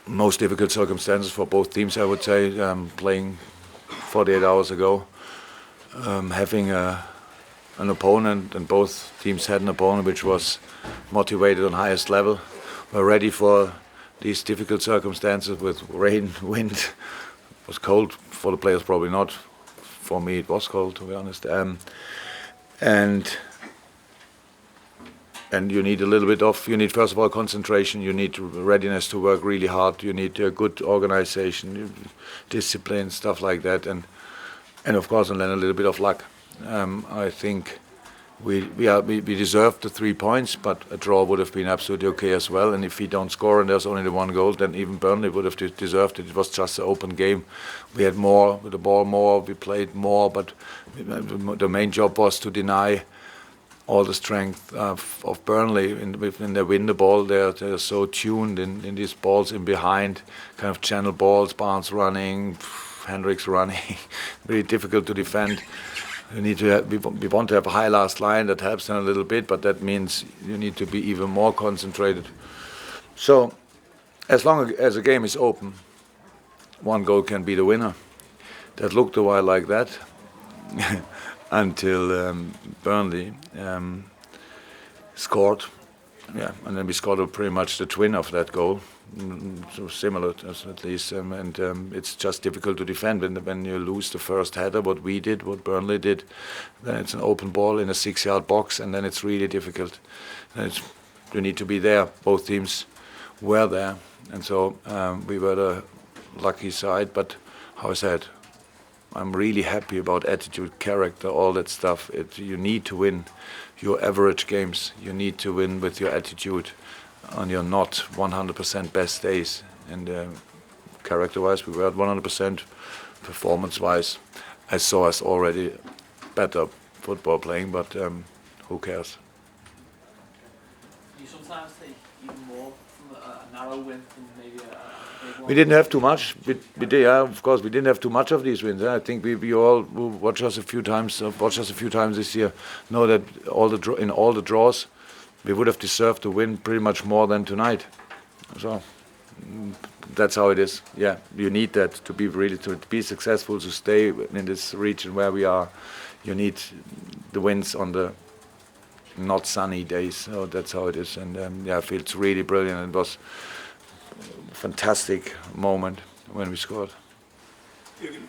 most difficult circumstances for both teams, I would say. Playing 48 hours ago, having an opponent, and both teams had an opponent which was motivated on highest level, were ready for these difficult circumstances with rain, wind. It was cold for the players, probably not. For me, it was cold, to be honest. And you need a little bit of, you need first of all concentration, you need readiness to work really hard, you need a good organization, discipline, stuff like that, and of course, and then a little bit of luck. I think we deserved the 3 points, but a draw would have been absolutely okay as well. And if we don't score and there's only the one goal, then even Burnley would have deserved it. It was just an open game. We had more, with the ball more, we played more, but the main job was to deny all the strength of Burnley. When they win the ball, they're so tuned in these balls in behind, kind of channel balls, Barnes running, Hendricks running, very difficult to defend. You need to have, we want to have a high last line that helps them a little bit, but that means you need to be even more concentrated. So, as long as the game is open, one goal can be the winner. That looked a while like that until Burnley scored. Yeah, and then we scored pretty much the twin of that goal. So similar, at least, and it's just difficult to defend when you lose the first header. What we did, what Burnley did, then it's an open ball in a 6-yard box, and then it's really difficult. You need to be there. Both teams were there, and so we were the lucky side. But how I said, I'm really happy about attitude, character, all that stuff. You need to win your average games. You need to win with your attitude on your not 100% best days. And character-wise, we were at 100%. Performance-wise, I saw us already better football playing, but who cares? You sometimes take even more from a narrow win than maybe a big one. We didn't have too much. We did, yeah, of course, we didn't have too much of these wins. I think we all who watch us a few times this year know that in all the draws, we would have deserved to win pretty much more than tonight. So that's how it is. Yeah, you need that to be successful, to stay in this region where we are. You need the wins on the not sunny days. So that's how it is. And yeah, I feel it's really brilliant. It was a fantastic moment when we scored. Jurgen,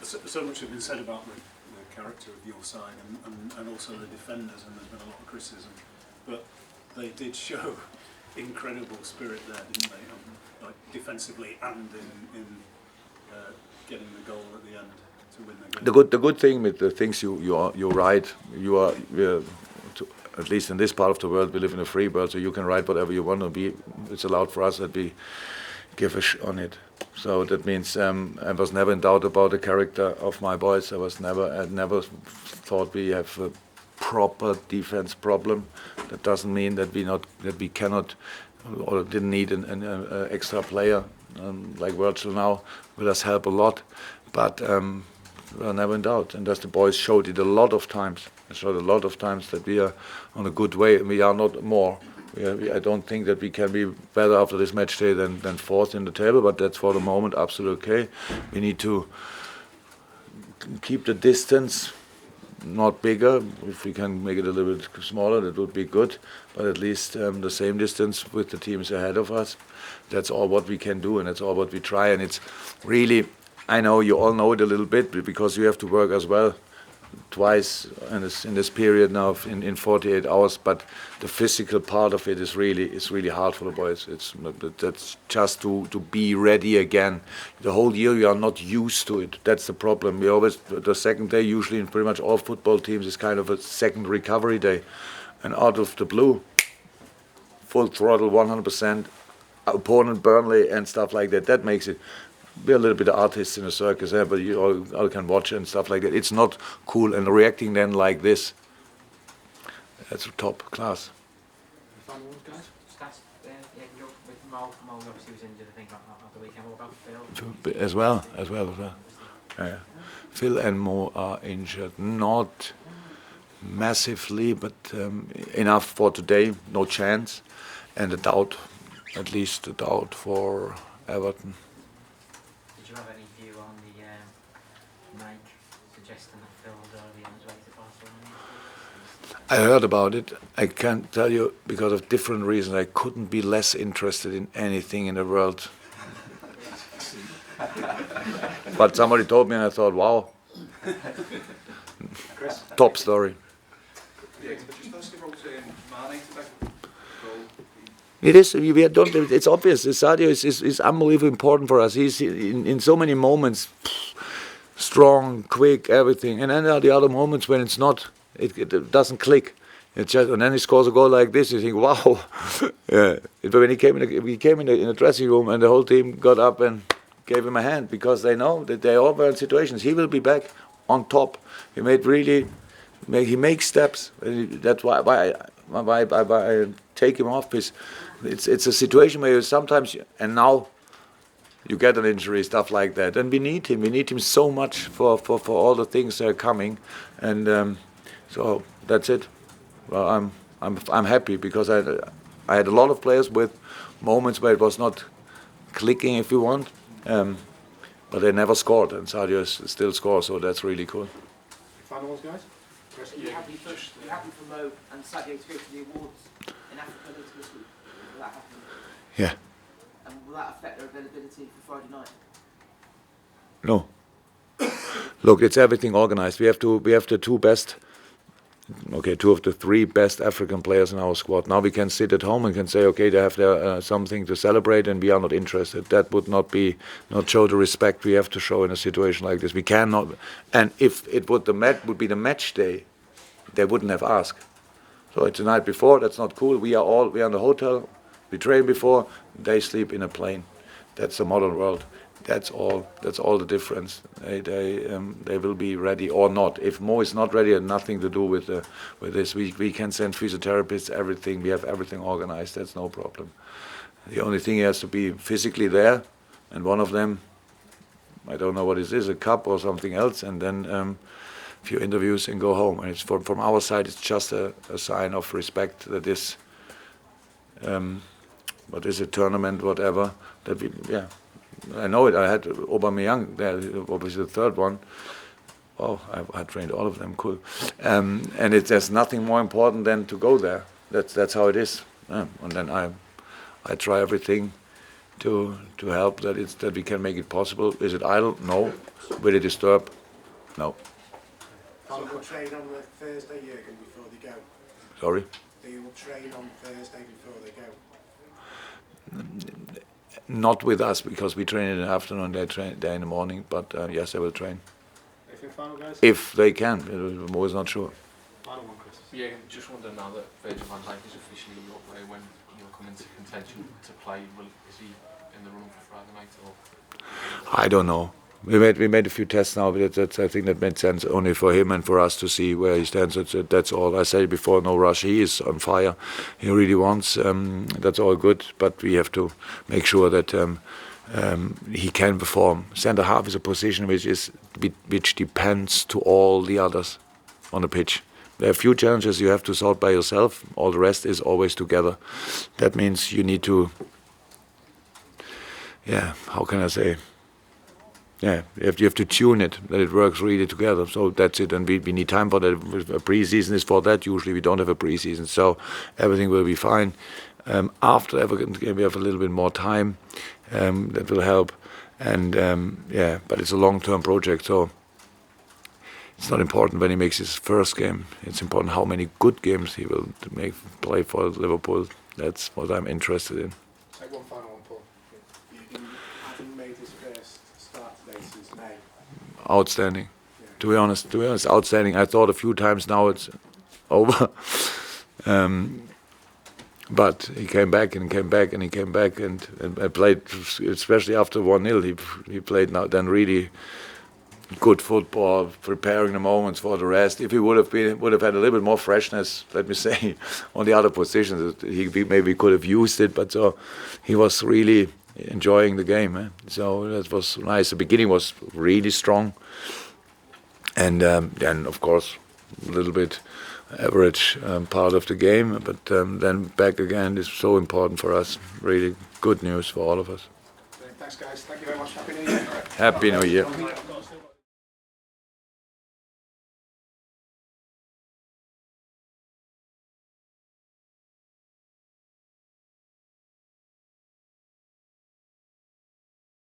so much has been said about the character of your side and also the defenders, and there's been a lot of criticism. But they did show incredible spirit there, didn't they? Like defensively and in getting the goal at the end to win the game. The good thing with the things you're right. At least in this part of the world, we live in a free world, so you can write whatever you want to be. It's allowed for us that we give on it. So that means I was never in doubt about the character of my boys. I never thought we have a proper defense problem. That doesn't mean that we cannot or didn't need an extra player like Virgil now. Will us help a lot, but we are never in doubt. And as the boys showed it a lot of times, that we are on a good way. We are not more. I don't think that we can be better after this match day than fourth in the table, but that's for the moment absolutely okay. We need to keep the distance not bigger. If we can make it a little bit smaller, that would be good. But at least the same distance with the teams ahead of us. That's all what we can do, and that's all what we try. And it's really, I know you all know it a little bit because you have to work as well twice in this period now in 48 hours. But the physical part of it is really hard for the boys. That's just to be ready again. The whole year we are not used to it. That's the problem. We always, the second day usually in pretty much all football teams is kind of a second recovery day, and out of the blue, full throttle, 100%, opponent Burnley and stuff like that. That makes it. We're a little bit of artists in a circus, but you all can watch and stuff like that. It's not cool, and reacting then like this, that's top class. Final one, guys. Stats. Yeah, with Mo obviously was injured. I think after the weekend. What about Phil? As well. Yeah. Phil and Mo are injured, not massively, but enough for today. No chance, and a doubt, at least a doubt for Everton. Did you have any view on the Nike suggesting that Phil was already on his way to Barcelona? I heard about it. I can't tell you, because of different reasons, I couldn't be less interested in anything in the world. But somebody told me and I thought, wow, top story. It is. It's obvious. Sadio is unbelievably important for us. He's in so many moments, strong, quick, everything. And then there are the other moments when it's not. It doesn't click. It's just, and then he scores a goal like this. You think, wow. Yeah. But when he came in the dressing room, and the whole team got up and gave him a hand, because they know that they all were in situations. He will be back on top. He makes steps. That's why I take him off. It's a situation where you sometimes, and now you get an injury, stuff like that, and we need him. We need him so much for all the things that are coming, and so that's it. Well, I'm happy, because I had a lot of players with moments where it was not clicking, if you want, but they never scored, and Sadio still scores, so that's really cool. Final ones, guys. Are you happy for Mo and Sadio to go to the awards in Africa later this week? Will that happen? Yeah. And will that affect their availability for Friday night? No. Look, it's everything organized. We have the two of the three best African players in our squad. Now we can sit at home and can say, okay, they have their something to celebrate, and we are not interested. That would not show the respect we have to show in a situation like this. We cannot. And if it would be the match day, they wouldn't have asked. So it's the night before. That's not cool. We are in the hotel. We train before. They sleep in a plane. That's the modern world. That's all. That's all the difference. They will be ready or not. If Mo is not ready, it has nothing to do with this. We can send physiotherapists, everything. We have everything organized. That's no problem. The only thing, he has to be physically there, and one of them, I don't know what it is, a cup or something else, and then a few interviews and go home. And it's from our side, it's just a sign of respect that this, what is it, tournament, whatever, that we, yeah. I know it. I had Aubameyang there, obviously the third one. Oh, I trained all of them. Cool. And there's nothing more important than to go there. That's how it is. And then I try everything to help that we can make it possible. Is it idle? No. Will it disturb? No. So they will train on the Thursday, Jurgen, before they go. Sorry. They will train on Thursday before they go. Not with us, because we train in the afternoon, they train there in the morning, but yes, they will train. Anything final, guys? If they can. I'm always not sure. Final one, Chris. Yeah, just wonder now that Virgil van Dijk is officially your player, when you'll come into contention to play, is he in the running for Friday night? Or? I don't know. We made a few tests now, but I think that made sense only for him and for us to see where he stands. That's all. I said before, no rush. He is on fire. He really wants. That's all good, but we have to make sure that he can perform. Centre half is a position which depends to all the others on the pitch. There are a few challenges you have to solve by yourself. All the rest is always together. That means you need to. Yeah, how can I say? Yeah, you have to tune it, that it works really together. So that's it, and we need time for that. A pre-season is for that. Usually we don't have a pre-season, so everything will be fine. After Everton, we have a little bit more time. That will help. And yeah, but it's a long-term project, so it's not important when he makes his first game. It's important how many good games he will play for Liverpool. That's what I'm interested in. Take one final one, Paul. You haven't made his first start today since May. Outstanding. Yeah. To be honest, outstanding. I thought a few times now it's over. But he came back and came back and he came back and played, especially after 1-0. He played now then really good football, preparing the moments for the rest. If he would have had a little bit more freshness, let me say, on the other positions, he maybe could have used it. But so he was really enjoying the game. So that was nice. The beginning was really strong, and then of course a little bit average part of the game, but then back again is so important for us. Really good news for all of us. Thanks, guys. Thank you very much. Happy New Year. Happy New Year.